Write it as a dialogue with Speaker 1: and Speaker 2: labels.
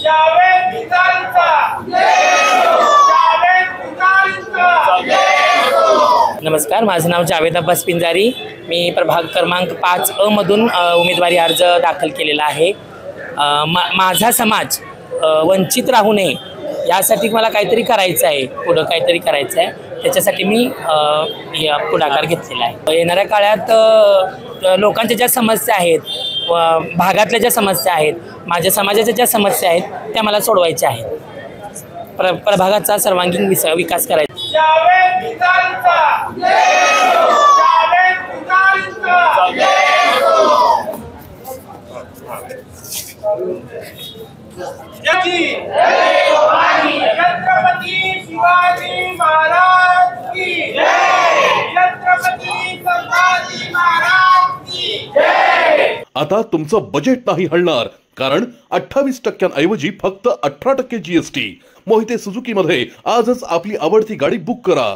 Speaker 1: जावेद निजामचा जावेद निजामचा।
Speaker 2: नमस्कार, माझं नाव जावेद अब्बास पिंजारी। मी प्रभाग क्रमांक 5 मधून उमेदवारी अर्ज दाखल केलेला आहे। माझा समाज वंचित राहू नये यासाठी मला काहीतरी करायचं आहे, पुढं काहीतरी करायचं आहे, त्याच्यासाठी मी पुढाकार घेतलेला आहे। येणाऱ्या काळात लोकांच्या ज्या समस्या आहेत, भागातल्या ज्या समस्या आहेत, माझ्या समाजाच्या ज्या समस्या आहेत त्या मला सोडवायच्या आहेत। प्रभागाचा सर्वांगीण विकास करायचा।
Speaker 1: जावेद निजामचा जावेद निजामचा। छत्रपती शिवाजी महाराज की जय। छत्रपती संभाजी महाराज की जय।
Speaker 3: आता तुमचं बजेट नाही हलणार, कारण 28% फक्त 18% GST। मोहिते सुझुकी मध्ये आजच आपली आवडती गाडी बुक करा।